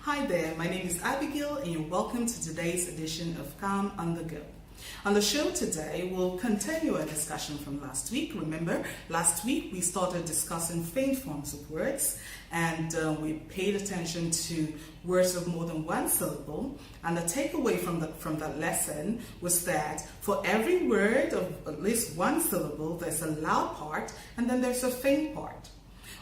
Hi there, my name is Abigail and you're welcome to today's edition of Calm on the Go. On the show today, we'll continue our discussion from last week. Remember, last week we started discussing faint forms of words and we paid attention to words of more than one syllable. And the takeaway from that lesson was that for every word of at least one syllable, there's a loud part and then there's a faint part.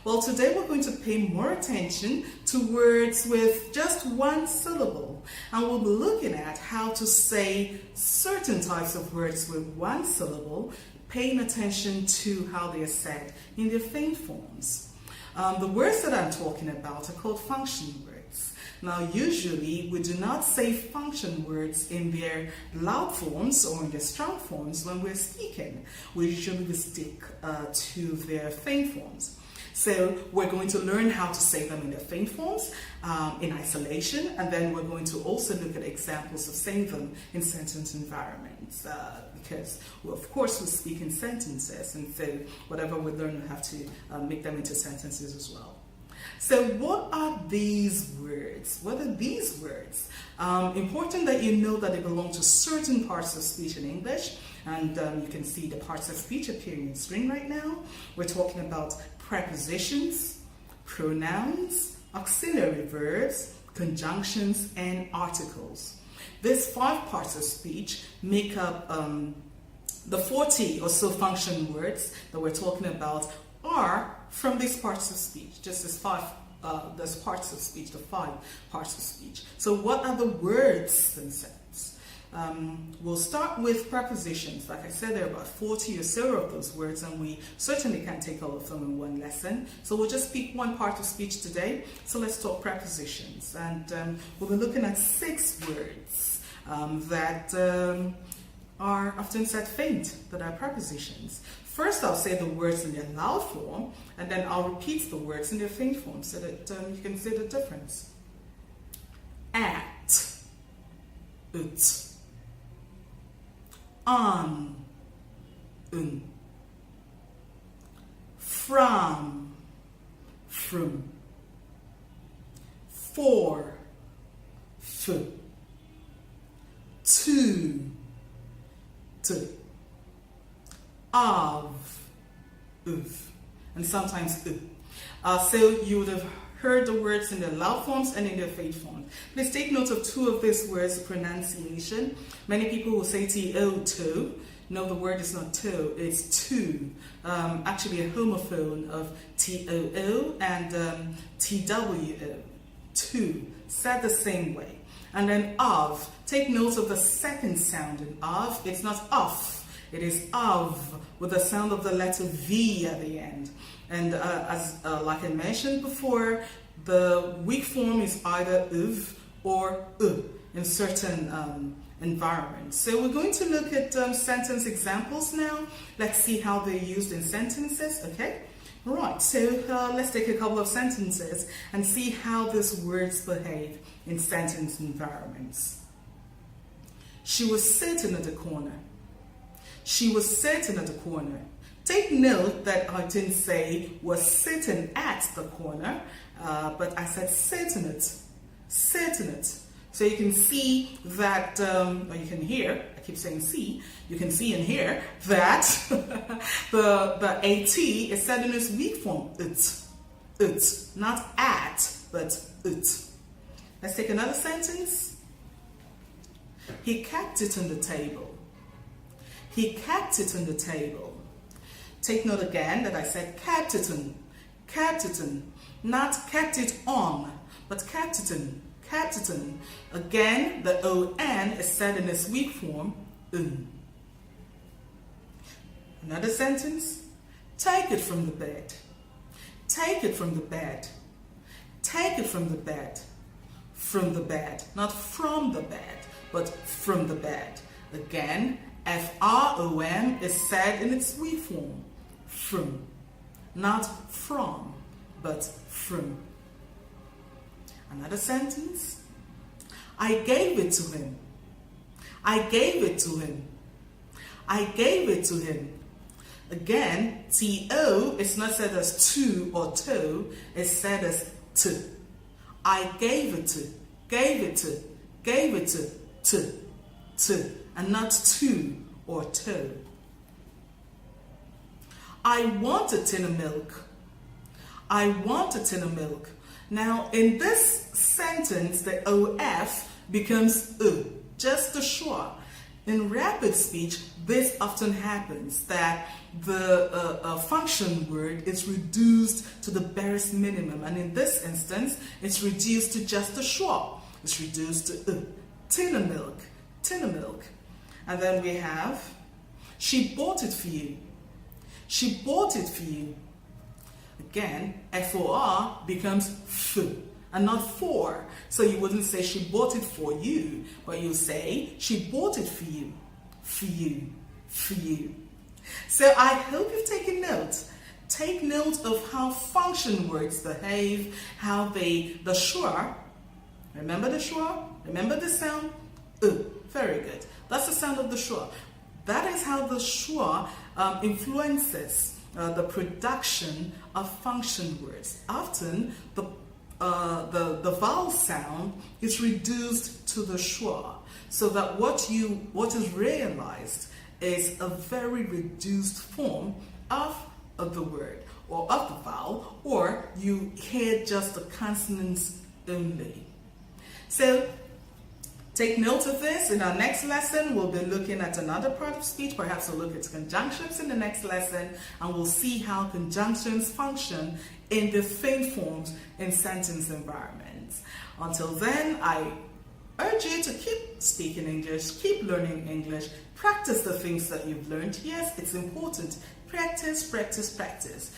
Well, today we're going to pay more attention to words with just one syllable, and we'll be looking at how to say certain types of words with one syllable, paying attention to how they are said in their faint forms. The words that I'm talking about are called function words. Now, usually we do not say function words in their loud forms or in their strong forms when we're speaking. We usually stick to their faint forms. So we're going to learn how to say them in their faint forms in isolation, and then we're going to also look at examples of saying them in sentence environments because, well, of course, we speak in sentences, and so whatever we learn, we have to make them into sentences as well. So what are these words? What are these words? Important that you know that they belong to certain parts of speech in English, and you can see the parts of speech appearing on the screen right now. We're talking about prepositions, pronouns, auxiliary verbs, conjunctions, and articles. These 5 parts of speech make up the 40 or so function words that we're talking about are from these parts of speech, just as there's parts of speech, the 5 parts of speech. So what are the words themselves? We'll start with prepositions. Like I said, there are about 40 or so of those words, and we certainly can't take all of them in one lesson. So we'll just pick one part of speech today. So let's talk prepositions. And we'll be looking at 6 words that are often said faint, that are prepositions. First, I'll say the words in their loud form, and then I'll repeat the words in their faint form so that you can see the difference. At, ut. On, from, for, f, to, of, and sometimes so you would have heard the words in their loud forms and in their faint forms. Please take note of 2 of these words' pronunciation. Many people will say to, to. No, the word is not to, it's to. Actually a homophone of too and two. To, said the same way. And then of, take note of the second sound in of. It's not of, it is of, with the sound of the letter V at the end. And like I mentioned before, the weak form is either uv or in certain environments. So we're going to look at sentence examples now. Let's see how they're used in sentences, okay? Right, so let's take a couple of sentences and see how these words behave in sentence environments. She was sitting at the corner. She was sitting at the corner. Take note that I didn't say was sitting at the corner, but I said sitting it. So you can see that, or you can hear, I keep saying see, you can see and hear that the AT is said in its weak form, it, not at, but it. Let's take another sentence. He kept it on the table. He kept it on the table. Take note again that I said kept it on, not kept it on, but kept it on. Again, the on is said in its weak form, Another sentence, take it from the bed. Take it from the bed. Take it from the bed. From the bed, not from the bed, but from the bed. Again, F-R-O-M is said in its weak form, from, not from, but from. Another sentence, I gave it to him. I gave it to him. I gave it to him. Again, T-O is not said as to or to, it's said as to. I gave it to, gave it to, gave it to, and not to or to. I want a tin of milk. I want a tin of milk. Now, in this sentence, the OF becomes just the schwa. In rapid speech, this often happens, that the function word is reduced to the barest minimum. And in this instance, it's reduced to just the schwa. It's reduced to tin of milk, tin of milk. And then we have, she bought it for you. She bought it for you. Again, FOR becomes F and not for. So you wouldn't say she bought it for you, but you say she bought it for you, for you, for you. So I hope you've taken note. Take note of how function words behave, how the schwa, remember the schwa? Remember the sound? Very good. That's the sound of the schwa. That is how the schwa influences the production of function words. Often the vowel sound is reduced to the schwa, so that what is realized is a very reduced form of the word or of the vowel, or you hear just the consonants only. So take note of this. In our next lesson, we'll be looking at another part of speech. Perhaps we'll look at conjunctions in the next lesson, and we'll see how conjunctions function in different forms in sentence environments. Until then, I urge you to keep speaking English, keep learning English, practice the things that you've learned. Yes, it's important. Practice, practice, practice.